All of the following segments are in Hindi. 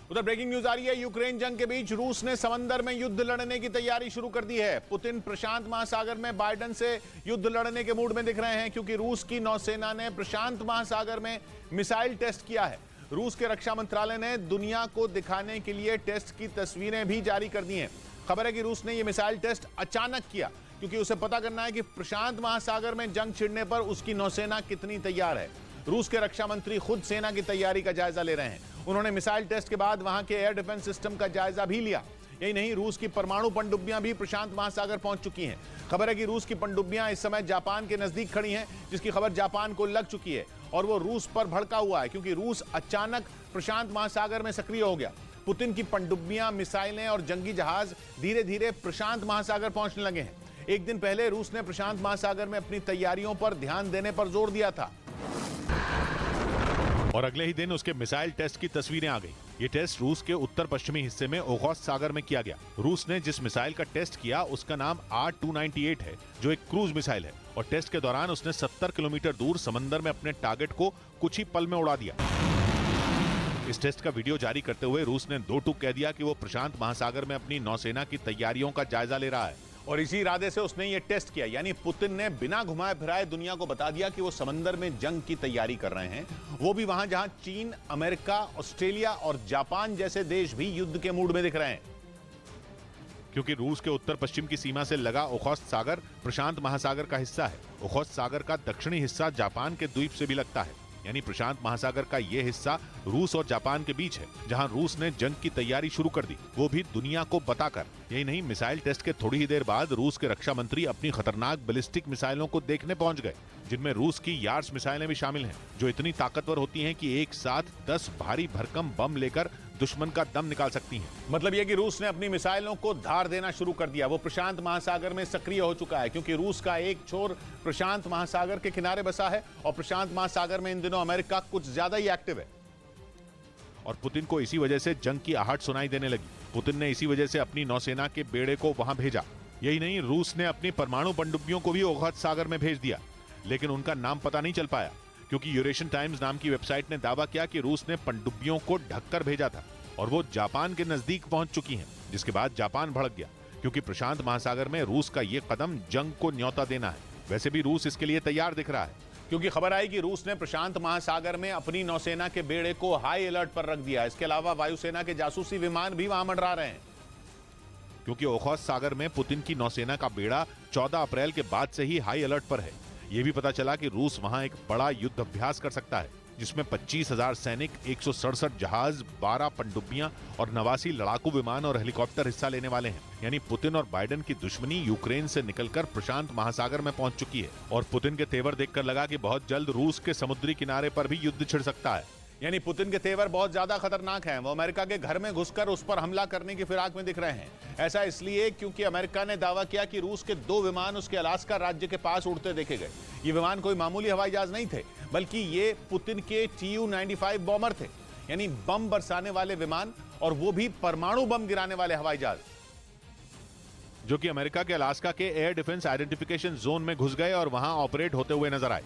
उधर ब्रेकिंग न्यूज आ रही है। यूक्रेन जंग के बीच रूस ने समंदर में युद्ध लड़ने की तैयारी शुरू कर दी है। पुतिन प्रशांत महासागर में बाइडेन से युद्ध लड़ने के मूड में दिख रहे हैं, क्योंकि रूस की नौसेना ने प्रशांत महासागर में मिसाइल टेस्ट किया है। रूस के रक्षा मंत्रालय ने दुनिया को दिखाने के लिए टेस्ट की तस्वीरें भी जारी कर दी हैं। खबर है कि रूस ने यह मिसाइल टेस्ट अचानक किया, क्योंकि उसे पता करना है कि प्रशांत महासागर में जंग छिड़ने पर उसकी नौसेना कितनी तैयार है। रूस के रक्षा मंत्री खुद सेना की तैयारी का जायजा ले रहे हैं। उन्होंने मिसाइल टेस्ट के बाद वहां के एयर डिफेंस सिस्टम का जायजा भी लिया। यही नहीं, रूस की परमाणु पनडुब्बियां भी प्रशांत महासागर पहुंच चुकी हैं। खबर है कि रूस की पनडुब्बियां इस समय जापान के नजदीक खड़ी हैं, जिसकी खबर जापान को लग चुकी है और वो रूस पर भड़का हुआ है, क्योंकि रूस अचानक प्रशांत महासागर में सक्रिय हो गया। पुतिन की पनडुब्बियां, मिसाइलें और जंगी जहाज धीरे धीरे प्रशांत महासागर पहुंचने लगे हैं। एक दिन पहले रूस ने प्रशांत महासागर में अपनी तैयारियों पर ध्यान देने पर जोर दिया था और अगले ही दिन उसके मिसाइल टेस्ट की तस्वीरें आ गई। ये टेस्ट रूस के उत्तर पश्चिमी हिस्से में ओखोत्स्क सागर में किया गया। रूस ने जिस मिसाइल का टेस्ट किया उसका नाम R298 है, जो एक क्रूज मिसाइल है, और टेस्ट के दौरान उसने 70 किलोमीटर दूर समंदर में अपने टारगेट को कुछ ही पल में उड़ा दिया। इस टेस्ट का वीडियो जारी करते हुए रूस ने दो टूक कह दिया कि वो प्रशांत महासागर में अपनी नौसेना की तैयारियों का जायजा ले रहा है। और इसी इरादे से उसने ये टेस्ट किया, यानी पुतिन ने बिना घुमाए फिराए दुनिया को बता दिया कि वो समंदर में जंग की तैयारी कर रहे हैं, वो भी वहां जहां चीन, अमेरिका, ऑस्ट्रेलिया और जापान जैसे देश भी युद्ध के मूड में दिख रहे हैं। क्योंकि रूस के उत्तर पश्चिम की सीमा से लगा ओखोत्स्क सागर प्रशांत महासागर का हिस्सा है। ओखोत्स्क सागर का दक्षिणी हिस्सा जापान के द्वीप से भी लगता है, यानी प्रशांत महासागर का यह हिस्सा रूस और जापान के बीच है, जहां रूस ने जंग की तैयारी शुरू कर दी, वो भी दुनिया को बताकर। यही नहीं, मिसाइल टेस्ट के थोड़ी ही देर बाद रूस के रक्षा मंत्री अपनी खतरनाक बैलिस्टिक मिसाइलों को देखने पहुंच गए, जिनमें रूस की यार्ड्स मिसाइलें भी शामिल हैं, जो इतनी ताकतवर होती हैं कि एक साथ 10 भारी भरकम बम लेकर दुश्मन का दम निकाल सकती हैं। मतलब यह कि रूस ने अपनी मिसाइलों को धार देना शुरू कर दिया। वो प्रशांत महासागर में सक्रिय हो चुका है, क्योंकि रूस का एक छोर प्रशांत महासागर के किनारे बसा है और प्रशांत महासागर में इन दिनों अमेरिका कुछ ज्यादा ही एक्टिव है। और पुतिन को इसी वजह से जंग की आहट सुनाई देने लगी। पुतिन ने इसी वजह से अपनी नौसेना के बेड़े को वहां भेजा। यही नहीं, रूस ने अपनी परमाणु पनडुब्बियों को भी ओखोत्स्क सागर में भेज दिया, लेकिन उनका नाम पता नहीं चल पाया, क्योंकि यूरेशियन टाइम्स नाम की वेबसाइट ने दावा किया कि रूस ने पनडुब्बियों को ढककर भेजा था और वो जापान के नजदीक पहुंच चुकी हैं, जिसके बाद जापान भड़क गया, क्योंकि प्रशांत महासागर में रूस का ये कदम जंग को न्योता देना है। वैसे भी रूस इसके लिए तैयार दिख रहा है, क्योंकि खबर आई कि रूस ने प्रशांत महासागर में अपनी नौसेना के बेड़े को हाई अलर्ट पर रख दिया। इसके अलावा वायुसेना के जासूसी विमान भी वहां मंडरा रहे हैं, क्योंकि ओखोत्स्क सागर में पुतिन की नौसेना का बेड़ा 14 अप्रैल के बाद से ही हाई अलर्ट पर है। यह भी पता चला कि रूस वहां एक बड़ा युद्ध अभ्यास कर सकता है, जिसमें 25,000 सैनिक, 167 जहाज, 12 पनडुब्बियां और 89 लड़ाकू विमान और हेलीकॉप्टर हिस्सा लेने वाले हैं। यानी पुतिन और बाइडेन की दुश्मनी यूक्रेन से निकलकर प्रशांत महासागर में पहुंच चुकी है और पुतिन के तेवर देखकर लगा कि बहुत जल्द रूस के समुद्री किनारे पर भी युद्ध छिड़ सकता है। यानी पुतिन के तेवर बहुत ज्यादा खतरनाक हैं। वो अमेरिका के घर में घुसकर उस पर हमला करने की फिराक में दिख रहे हैं। ऐसा इसलिए क्योंकि अमेरिका ने दावा किया कि रूस के 2 विमान उसके अलास्का राज्य के पास उड़ते देखे गए। ये विमान कोई मामूली हवाई जहाज नहीं थे, बल्कि ये पुतिन के Tu-95 बॉम्बर थे, यानी बम बरसाने वाले विमान, और वो भी परमाणु बम गिराने वाले हवाई जहाज, जो कि अमेरिका के अलास्का के एयर डिफेंस आइडेंटिफिकेशन जोन में घुस गए और वहां ऑपरेट होते हुए नजर आए।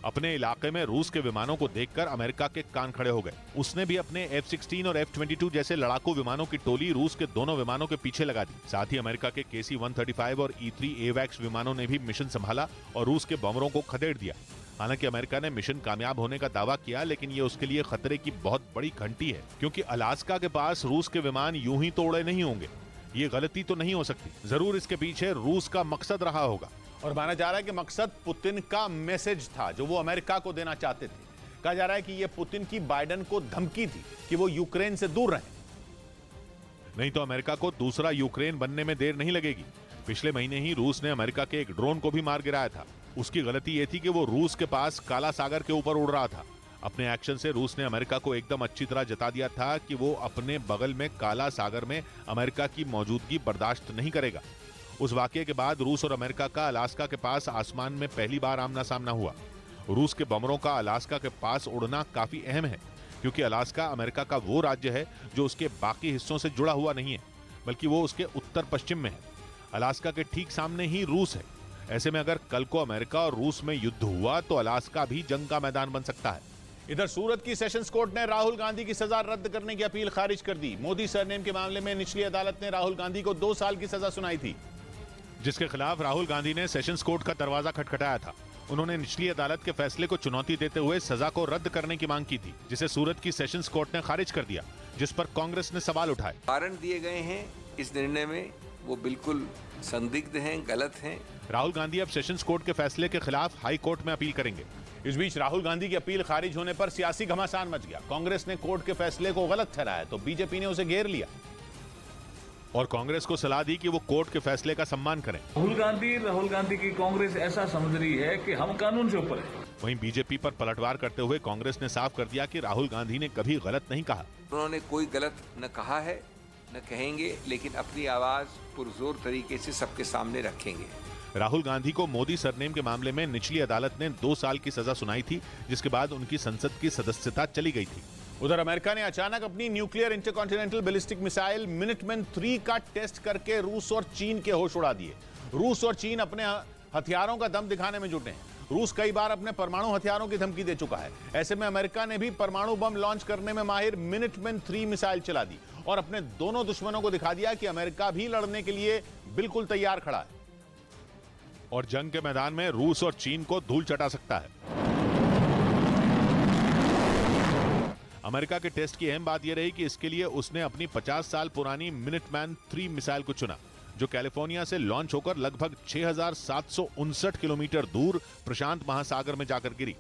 अपने इलाके में रूस के विमानों को देखकर अमेरिका के कान खड़े हो गए। उसने भी अपने F-16 और F-22 जैसे लड़ाकू विमानों की टोली रूस के दोनों विमानों के पीछे लगा दी। साथ ही अमेरिका के KC-135 और E-3 AWACS विमानों ने भी मिशन संभाला और रूस के बमरों को खदेड़ दिया। हालांकि अमेरिका ने मिशन कामयाब होने का दावा किया, लेकिन ये उसके लिए खतरे की बहुत बड़ी घंटी है, क्योंकि अलास्का के पास रूस के विमान यूं ही तोड़े नहीं होंगे। ये गलती तो नहीं हो सकती। जरूर इसके पीछे रूस का मकसद रहा होगा, और माना जा रहा है कि मकसद पुतिन का मैसेज था जो वो अमेरिका को देना चाहते थे। कहा जा रहा है कि यह पुतिन की बाइडेन को धमकी थी कि वो यूक्रेन से दूर रहें। नहीं तो अमेरिका को दूसरा यूक्रेन बनने में देर नहीं लगेगी। पिछले महीने ही रूस ने अमेरिका के एक ड्रोन को भी मार गिराया था। उसकी गलती यह थी कि वो रूस के पास काला सागर के ऊपर उड़ रहा था। अपने एक्शन से रूस ने अमेरिका को एकदम अच्छी तरह जता दिया था कि वो अपने बगल में काला सागर में अमेरिका की मौजूदगी बर्दाश्त नहीं करेगा। उस वाकये के बाद रूस और अमेरिका का अलास्का के पास आसमान में पहली बार आमना सामना हुआ। रूस के बमरों का अलास्का के पास उड़ना काफी अहम है, क्योंकि अलास्का अमेरिका का वो राज्य है जो उसके बाकी हिस्सों से जुड़ा हुआ नहीं है, बल्कि वो उसके उत्तर पश्चिम में है। अलास्का के ठीक सामने ही रूस है। ऐसे में अगर कल को अमेरिका और रूस में युद्ध हुआ तो अलास्का भी जंग का मैदान बन सकता है। इधर सूरत की सेशंस कोर्ट ने राहुल गांधी की सजा रद्द करने की अपील खारिज कर दी। मोदी सरनेम के मामले में निचली अदालत ने राहुल गांधी को 2 साल की सजा सुनाई थी, जिसके खिलाफ राहुल गांधी ने सेशंस कोर्ट का दरवाजा खटखटाया था। उन्होंने निचली अदालत के फैसले को चुनौती देते हुए सजा को रद्द करने की मांग की थी, जिसे सूरत की सेशंस कोर्ट ने खारिज कर दिया, जिस पर कांग्रेस ने सवाल उठाए। कारण दिए गए हैं इस निर्णय में, वो बिल्कुल संदिग्ध हैं, गलत हैं। राहुल गांधी अब सेशंस कोर्ट के फैसले के खिलाफ हाई कोर्ट में अपील करेंगे। इस बीच राहुल गांधी की अपील खारिज होने पर सियासी घमासान मच गया। कांग्रेस ने कोर्ट के फैसले को गलत ठहराया तो बीजेपी ने उसे घेर लिया और कांग्रेस को सलाह दी कि वो कोर्ट के फैसले का सम्मान करें। राहुल गांधी की कांग्रेस ऐसा समझ रही है कि हम कानून से ऊपर है। वहीं बीजेपी पर पलटवार करते हुए कांग्रेस ने साफ कर दिया कि राहुल गांधी ने कभी गलत नहीं कहा। उन्होंने कोई गलत न कहा है न कहेंगे, लेकिन अपनी आवाज पुरजोर तरीके से सबके सामने रखेंगे। राहुल गांधी को मोदी सरनेम के मामले में निचली अदालत ने 2 साल की सजा सुनाई थी, जिसके बाद उनकी संसद की सदस्यता चली गई थी। उधर अमेरिका ने अचानक अपनी nuclear intercontinental ballistic missile Minuteman 3 का टेस्ट करके रूस और चीन के होश उड़ा दिए। रूस और चीन अपने हथियारों का दम दिखाने में जुटे हैं। रूस कई बार अपने परमाणु हथियारों की धमकी दे चुका है। ऐसे में अमेरिका ने भी परमाणु बम लॉन्च करने में माहिर मिनटमैन 3 मिसाइल चला दी और अपने दोनों दुश्मनों को दिखा दिया कि अमेरिका भी लड़ने के लिए बिल्कुल तैयार खड़ा है और जंग के मैदान में रूस और चीन को धूल चटा सकता है। अमेरिका के टेस्ट की अहम बात यह रही कि इसके लिए उसने अपनी 50 साल पुरानी मिनटमैन 3 मिसाइल को चुना, जो कैलिफोर्निया से लॉन्च होकर लगभग 6,759 किलोमीटर दूर प्रशांत महासागर में जाकर गिरी।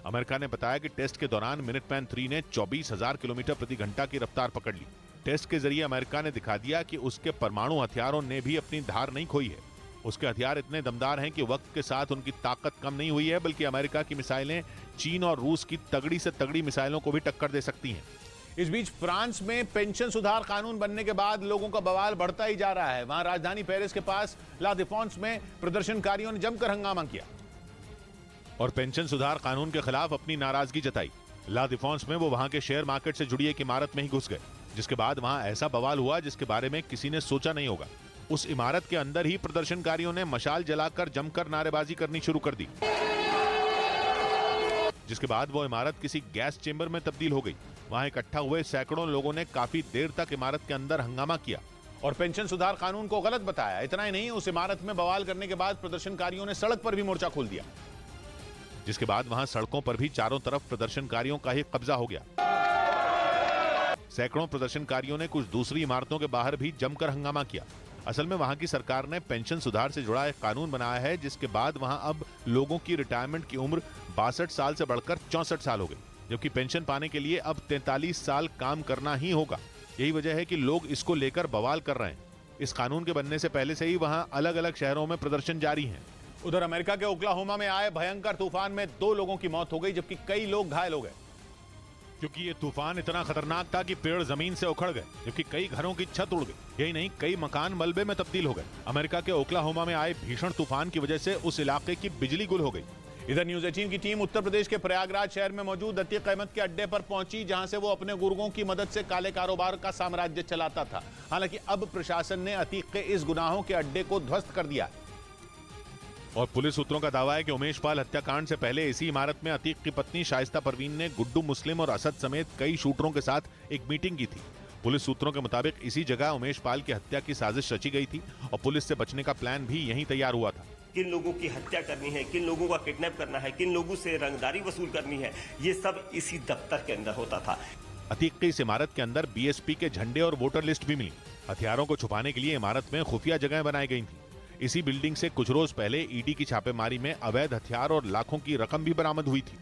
अमेरिका ने बताया कि टेस्ट के दौरान मिनटमैन 3 ने 24,000 किलोमीटर प्रति घंटा की रफ्तार पकड़ ली। टेस्ट के जरिए अमेरिका ने दिखा दिया कि उसके परमाणु हथियारों ने भी अपनी धार नहीं खोई है। उसके हथियार इतने दमदार हैं कि वक्त के साथ उनकी ताकत कम नहीं हुई है, बल्कि अमेरिका की मिसाइलें चीन और रूस की तगड़ी से तगड़ी मिसाइलों को भी टक्कर दे सकती हैं। इस बीच फ्रांस में पेंशन सुधार कानून बनने के बाद लोगों का बवाल बढ़ता ही जा रहा है। वहां राजधानी पेरिस के पास ला डिफेंस में प्रदर्शनकारियों ने जमकर हंगामा किया और पेंशन सुधार कानून के खिलाफ अपनी नाराजगी जताई। ला डिफेंस में वो वहां के शेयर मार्केट से जुड़ी एक इमारत में ही घुस गए, जिसके बाद वहां ऐसा बवाल हुआ जिसके बारे में किसी ने सोचा नहीं होगा। उस इमारत के अंदर ही प्रदर्शनकारियों ने मशाल जलाकर जमकर नारेबाजी करनी शुरू कर दी, जिसके बाद वो इमारत किसी गैस चेंबर में तब्दील हो गई। वहां इकट्ठा हुए सैकड़ों लोगों ने काफी देर तक इमारत के अंदर हंगामा किया और पेंशन सुधार कानून को गलत बताया। इतना ही नहीं, उस इमारत में बवाल करने के बाद प्रदर्शनकारियों ने सड़क पर भी मोर्चा खोल दिया, जिसके बाद वहां सड़कों पर भी चारों तरफ प्रदर्शनकारियों का ही कब्जा हो गया। सैकड़ों प्रदर्शनकारियों ने कुछ दूसरी इमारतों के बाहर भी जमकर हंगामा किया। असल में वहां की सरकार ने पेंशन सुधार से जुड़ा एक कानून बनाया है, जिसके बाद वहां अब लोगों की रिटायरमेंट की उम्र 62 साल से बढ़कर 64 साल हो गई, जबकि पेंशन पाने के लिए अब 43 साल काम करना ही होगा। यही वजह है कि लोग इसको लेकर बवाल कर रहे हैं। इस कानून के बनने से पहले से ही वहां अलग अलग शहरों में प्रदर्शन जारी हैं। उधर अमेरिका के ओक्लाहोमा में आए भयंकर तूफान में 2 लोगों की मौत हो गई, जबकि कई लोग घायल हो गए, क्योंकि ये तूफान इतना खतरनाक था कि पेड़ जमीन से उखड़ गए, जबकि कई घरों की छत उड़ गई। यही नहीं, कई मकान मलबे में तब्दील हो गए। अमेरिका के ओक्लाहोमा में आए भीषण तूफान की वजह से उस इलाके की बिजली गुल हो गई। इधर न्यूज 18 की टीम उत्तर प्रदेश के प्रयागराज शहर में मौजूद अतीक अहमद के अड्डे पर पहुंची, जहां से वो अपने गुर्गों की मदद से काले कारोबार का साम्राज्य चलाता था। हालांकि अब प्रशासन ने अतीक के इस गुनाहों के अड्डे को ध्वस्त कर दिया है और पुलिस सूत्रों का दावा है कि उमेश पाल हत्याकांड से पहले इसी इमारत में अतीक की पत्नी शाइस्ता परवीन ने गुड्डू मुस्लिम और असद समेत कई शूटरों के साथ एक मीटिंग की थी। पुलिस सूत्रों के मुताबिक इसी जगह उमेश पाल की हत्या की साजिश रची गई थी और पुलिस से बचने का प्लान भी यहीं तैयार हुआ था। किन लोगों की हत्या करनी है, किन लोगों का किडनैप करना है, किन लोगों से रंगदारी वसूल करनी है, ये सब इसी दफ्तर के अंदर होता था। अतीक की इस इमारत के अंदर बीएसपी के झंडे और वोटर लिस्ट भी मिली। हथियारों को छुपाने के लिए इमारत में खुफिया जगह बनाई गई थी। इसी बिल्डिंग से कुछ रोज पहले ईडी की छापेमारी में अवैध हथियार और लाखों की रकम भी बरामद हुई थी।